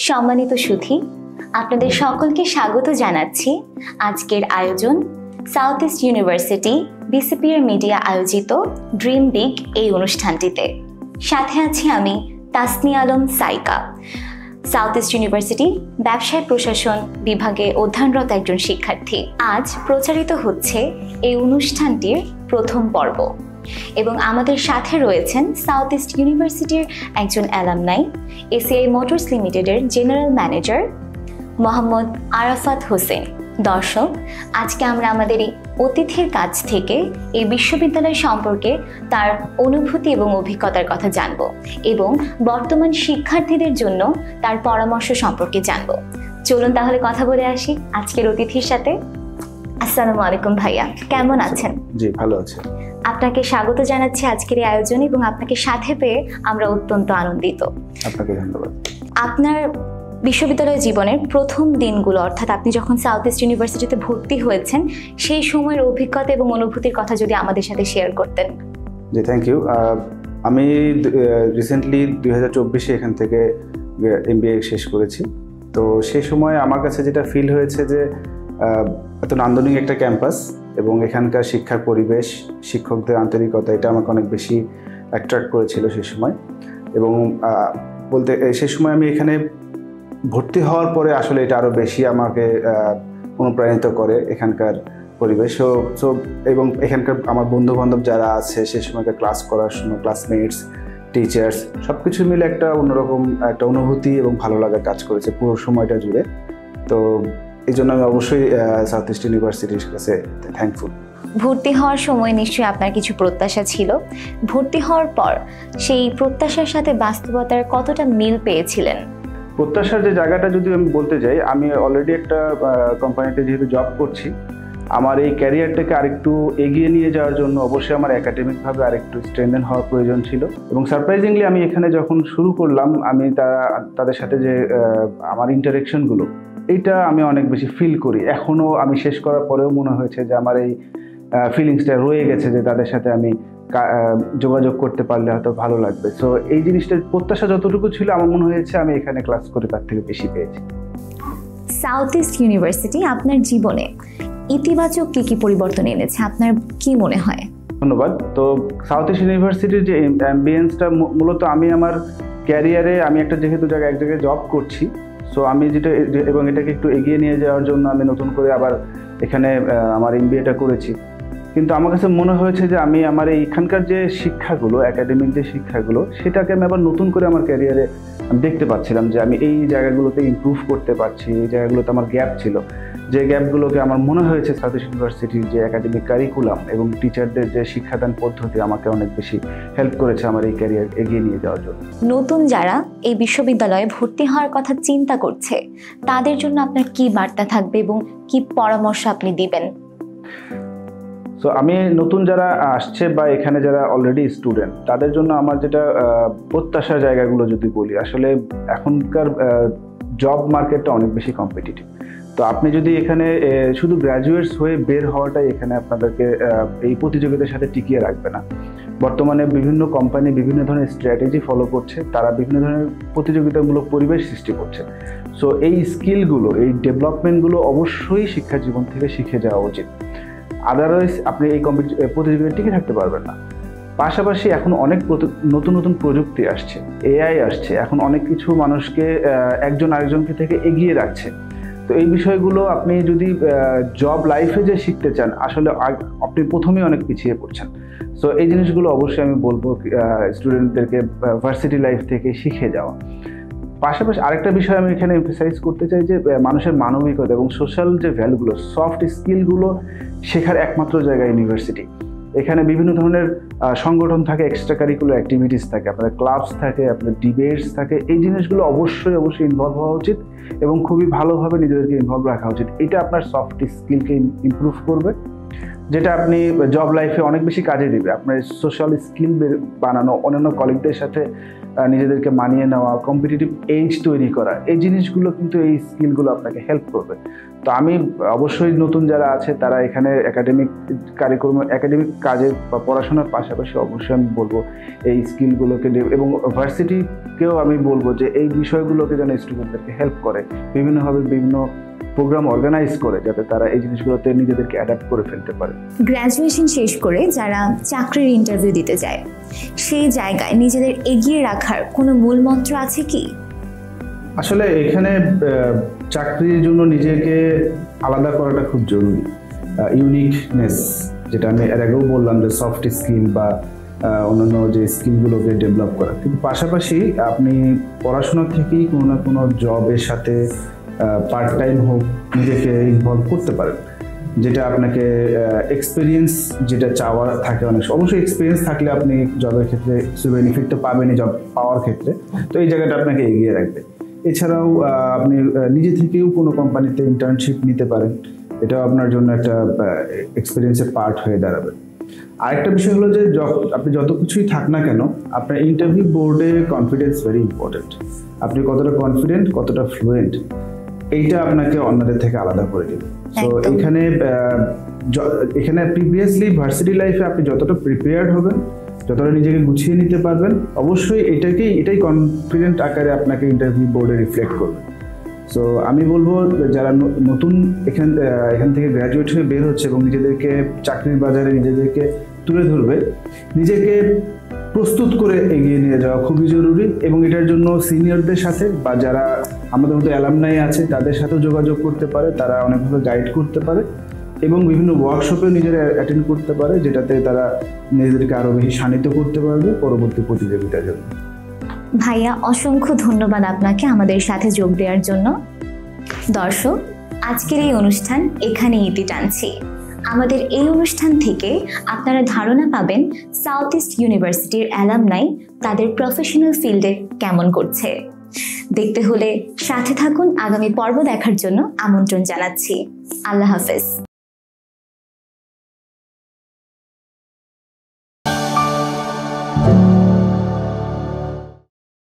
সম্মানিত সুধী, আপনাদের সকলকে স্বাগত জানাচ্ছি আজকের আয়োজন সাউথ ইস্ট ইউনিভার্সিটি বিসিপিআর মিডিয়া আয়োজিত ড্রিম বিগ এই অনুষ্ঠানটিতে। সাথে আছি আমি Tasnia Alam Saika, south east university ব্যবসায় প্রশাসন বিভাগে অধ্যয়নরত একজন শিক্ষার্থী। আজ প্রচারিত হচ্ছে এই অনুষ্ঠানটির প্রথম পর্ব এবং আমাদের সাথে রয়েছেন সাউথ ইস্ট ইউনিভার্সিটির একজন অ্যালামনাই, এসিআই মোটরস লিমিটেডের জেনারেল ম্যানেজার মোহাম্মদ আরাফাত হোসেন। দর্শক, আজকে আমরা আমাদের এই অতিথির কাছ থেকে এই বিশ্ববিদ্যালয় সম্পর্কে তার অনুভূতি এবং অভিজ্ঞতার কথা জানব এবং বর্তমান শিক্ষার্থীদের জন্য তার পরামর্শ সম্পর্কে জানব। চলুন তাহলে কথা বলে আসি আজকের অতিথির সাথে। আসসালামু আলাইকুম ভাইয়া, কেমন আছেন? জি, ভালো আছি। আপনাকে স্বাগত জানাচ্ছি আজকের এই আয়োজনে এবং আপনাকে সাথে পেয়ে আমরা অত্যন্ত আনন্দিত। আপনাকে ধন্যবাদ। আপনার বিশ্ববিদ্যালয় জীবনের প্রথম দিনগুলো, অর্থাৎ আপনি যখন সাউথ ইস্ট ইউনিভার্সিটিতে ভর্তি হয়েছেন, সেই সময়ের অভিজ্ঞতা এবং অনুভূতির কথা যদি আমাদের সাথে শেয়ার করতেন। জি, থ্যাংক ইউ। আমি রিসেন্টলি 2024-এ এখান থেকে MBA শেষ করেছি। তো সেই সময় আমার কাছে যেটা ফিল হয়েছে যে এত নান্দনিক একটা ক্যাম্পাস এবং এখানকার শিক্ষার পরিবেশ, শিক্ষকদের আন্তরিকতা, এটা আমাকে অনেক বেশি অ্যাট্রাক্ট করেছিল সেই সময়। এবং বলতে সেই সময় আমি এখানে ভর্তি হওয়ার পরে আসলে এটা আরও বেশি আমাকে অনুপ্রাণিত করে এখানকার পরিবেশ। সো এবং এখানকার আমার বন্ধুবান্ধব যারা আছে সেই সময়কার ক্লাস করার সময় ক্লাসমেটস, টিচার্স, সব কিছু মিলে একটা অন্যরকম একটা অনুভূতি এবং ভালো লাগা কাজ করেছে পুরো সময়টা জুড়ে। তো এই জন্য আমি অবশ্যই সাউথ ইস্ট ইউনিভার্সিটির কাছে থ্যাঙ্কফুল। ভর্তি হওয়ার সময় নিশ্চয়ই আপনার কিছু প্রত্যাশা ছিল। ভর্তি হওয়ার পর সেই প্রত্যাশার সাথে বাস্তবতার কতটা মিল পেয়েছিলেন? প্রত্যাশার যে জায়গাটা যদি আমি বলতে যাই, আমি অলরেডি একটা কোম্পানিতে যেহেতু জব করছি, আমার এই ক্যারিয়ারটাকে আরেকটু এগিয়ে নিয়ে যাওয়ার জন্য অবশ্যই আমার একাডেমিকভাবে আরেকটু স্ট্রেনথেন হওয়ার প্রয়োজন ছিল। এবং সারপ্রাইজিংলি আমি এখানে যখন শুরু করলাম, আমি তাদের সাথে যে আমার ইন্টারেকশনগুলো, এইটা আমি অনেক বেশি ফিল করি। এখনও আমি শেষ করার পরেও মনে হয়েছে যে আমার এই ফিলিংসটা রয়ে গেছে যে তাদের সাথে আমি যোগাযোগ করতে পারলে হয়তো ভালো লাগবে। সো এই জিনিসটার প্রত্যাশা যতটুকু ছিল আমার মনে হয়েছে আমি এখানে ক্লাস করে তার থেকে বেশি পেয়েছি। সাউথ ইস্ট ইউনিভার্সিটি আপনার জীবনে ইতিবাচক কি পরিবর্তন এনেছে, আপনার কি মনে হয়? ধন্যবাদ। তো সাউথ ইস্ট ইউনিভার্সিটির যে অ্যাম্বিয়েন্সটা, মূলত আমি আমার ক্যারিয়ারে আমি একটা যেহেতু এক জায়গায় জব করছি, সো আমি যেটা এবং এটাকে একটু এগিয়ে নিয়ে যাওয়ার জন্য আমি নতুন করে আবার এখানে আমার MBA-টা করেছি। কিন্তু আমার কাছে মনে হয়েছে যে আমি আমার এইখানকার যে শিক্ষাগুলো, একাডেমিক যে শিক্ষাগুলো, সেটাকে আমি আবার নতুন করে আমার ক্যারিয়ারে আমি দেখতে পাচ্ছিলাম যে আমি এই জায়গাগুলোতে ইমপ্রুভ করতে পারছি। এই জায়গাগুলোতে আমার গ্যাপ ছিল, যে গ্যাপগুলোকে আমার মনে হয়েছে সাউথ ইস্ট ইউনিভার্সিটির যে একাডেমিক কারিকুলাম এবং টিচারদের যে শিক্ষাদান পদ্ধতি আমাকে অনেক বেশি হেল্প করেছে আমার এই ক্যারিয়ার এগিয়ে নিয়ে যাওয়ার জন্য। নতুন যারা এই বিশ্ববিদ্যালয়ে ভর্তি হওয়ার কথা চিন্তা করছে, তাদের জন্য আপনার কি বার্তা থাকবে এবং কি পরামর্শ আপনি দিবেন? সো আমি নতুন যারা আসছে বা এখানে যারা অলরেডি স্টুডেন্ট, তাদের জন্য আমার যেটা প্রত্যাশার জায়গাগুলো যদি বলি, আসলে এখনকার জব মার্কেটটা অনেক বেশি কম্পিটিটিভ। তো আপনি যদি এখানে শুধু গ্র্যাজুয়েটস হয়ে বের হওয়াটাই এখানে আপনাদেরকে এই প্রতিযোগিতার সাথে টিকিয়ে রাখবে না। বর্তমানে বিভিন্ন কোম্পানি বিভিন্ন ধরনের স্ট্র্যাটেজি ফলো করছে, তারা বিভিন্ন ধরনের প্রতিযোগিতামূলক পরিবেশ সৃষ্টি করছে। সো এই স্কিলগুলো, এই ডেভেলপমেন্টগুলো অবশ্যই শিক্ষা জীবন থেকে শিখে যাওয়া উচিত। আদারওয়াইজ আপনি এই প্রতিযোগিতায় টিকে থাকতে পারবেন না। পাশাপাশি এখন অনেক নতুন নতুন প্রযুক্তি আসছে, AI আসছে, এখন অনেক কিছু মানুষকে একজন আরেকজনকে থেকে এগিয়ে রাখছে। তো এই বিষয়গুলো আপনি যদি জব লাইফে যে শিখতে চান, আসলে আপনি প্রথমেই অনেক পিছিয়ে পড়ছেন। সো এই জিনিসগুলো অবশ্যই আমি বলবো স্টুডেন্টদেরকে ভার্সিটি লাইফ থেকে শিখে যাওয়া। পাশাপাশি আরেকটা বিষয় আমি এখানে এমফাসাইজ করতে চাই যে মানুষের মানবিকতা এবং সোশ্যাল যে ভ্যালুগুলো, সফট স্কিলগুলো শেখার একমাত্র জায়গা ইউনিভার্সিটি। এখানে বিভিন্ন ধরনের সংগঠন থাকে, এক্সট্রা কারিকুলার অ্যাক্টিভিটিস থাকে, আপনার ক্লাবস থাকে, আপনার ডিবেটস থাকে। এই জিনিসগুলো অবশ্যই ইনভলভ হওয়া উচিত এবং খুবই ভালোভাবে নিজেদেরকে ইনভলভ রাখা উচিত। এটা আপনার সফট স্কিলকে ইমপ্রুভ করবে, যেটা আপনি জব লাইফে অনেক বেশি কাজে দিবে। আপনার সোশ্যাল স্কিল বানানো, অন্যান্য কলিগদের সাথে নিজেদেরকে মানিয়ে নেওয়া, কম্পিটিটিভ এজ তৈরি করা, এই জিনিসগুলো কিন্তু এই স্কিলগুলো আপনাকে হেল্প করবে। তো আমি অবশ্যই নতুন যারা আছে তারা এখানে একাডেমিক কাজের বা পড়াশোনার পাশাপাশি অবশ্যই আমি বলবো এই স্কিলগুলোকে, এবং ভার্সিটিকেও আমি বলবো যে এই বিষয়গুলোকে যেন স্টুডেন্টদেরকে হেল্প করে, বিভিন্নভাবে বিভিন্ন প্রোগ্রাম অর্গানাইজ করে, যাতে তারা এই জিনিসগুলোতে নিজেদেরকে অ্যাডাপ্ট করে ফেলতে পারে। গ্র্যাজুয়েশন শেষ করে যারা চাকরির ইন্টারভিউ দিতে যায়, সেই জায়গায় নিজেদের এগিয়ে রাখার কোনো মূল মন্ত্র আছে কি? আসলে এখানে চাকরির জন্য নিজেকে আলাদা করাটা খুব জরুরি। ইউনিকনেস, যেটা আমি এর আগেও বললাম যে সফট স্কিল বা অন্যান্য যে স্কিলগুলোকে ডেভেলপ করা, কিন্তু পাশাপাশি আপনি পড়াশোনা থেকেই কোনো না কোনো জবের সাথে পার্ট টাইম হোক নিজেকে ইনভলভ করতে পারেন, যেটা আপনাকে এক্সপিরিয়েন্স যেটা চাওয়ার থাকে অনেক, অবশ্যই এক্সপিরিয়েন্স থাকলে আপনি জবের ক্ষেত্রে বেনিফিট তো পাবেনই জব পাওয়ার ক্ষেত্রে, তো এই জায়গাটা আপনাকে এগিয়ে রাখবে। এছাড়াও আপনি নিজে থেকেও কোনো কোম্পানিতে ইন্টার্নশিপ নিতে পারেন, এটাও আপনার জন্য একটা এক্সপিরিয়েন্সের পার্ট হয়ে দাঁড়াবে। আরেকটা বিষয় হলো যে আপনি যত কিছুই থাক না কেন, আপনার ইন্টারভিউ বোর্ডে কনফিডেন্স ভেরি ইম্পর্টেন্ট। আপনি কতটা কনফিডেন্ট, কতটা ফ্লুয়েন্ট, এইটা আপনাকে অন্যদের থেকে আলাদা করে দেবে। তো এখানে প্রিভিয়াসলি ভার্সিটি লাইফে আপনি যতটা প্রিপেয়ার্ড হবেন, যতটা নিজেকে গুছিয়ে নিতে পারবেন, অবশ্যই এটাই কনফিডেন্ট আকারে আপনাকে ইন্টারভিউ বোর্ডে রিফ্লেক্ট করবে। সো আমি বলবো যারা নতুন এখান থেকে গ্র্যাজুয়েট হয়ে বের হচ্ছে এবং নিজেদেরকে চাকরির বাজারে নিজেদেরকে তুলে ধরবে, নিজেকে প্রস্তুত করে এগিয়ে নিয়ে যাওয়া খুবই জরুরি। এবং এটার জন্য সিনিয়রদের সাথে বা যারা আমাদের মতো অ্যালামনাই আছে তাদের সাথেও যোগাযোগ করতে পারে, তারা অনেকভাবে গাইড করতে পারে এবং বিভিন্ন ওয়ার্কশপে নিজেরা অ্যাটেন্ড করতে পারে, যেটাতে তারা নিজেদেরকে আরও বেশি শানিত করতে পারবে পরবর্তী প্রতিযোগিতার জন্য। ভাইয়া, অসংখ্য ধন্যবাদ আপনাকে আমাদের সাথে যোগ দেওয়ার জন্য। দর্শক, আজকের এই অনুষ্ঠান এখানেই ইতি টানছি। আমাদের এই অনুষ্ঠান থেকে আপনারা ধারণা পাবেন সাউথ ইস্ট ইউনিভার্সিটির অ্যালামনাই তাদের প্রফেশনাল ফিল্ডে কেমন করছে। দেখতে হলে সাথে থাকুন, আগামী পর্ব দেখার জন্য আমন্ত্রণ জানাচ্ছি। আল্লাহ হাফেজ।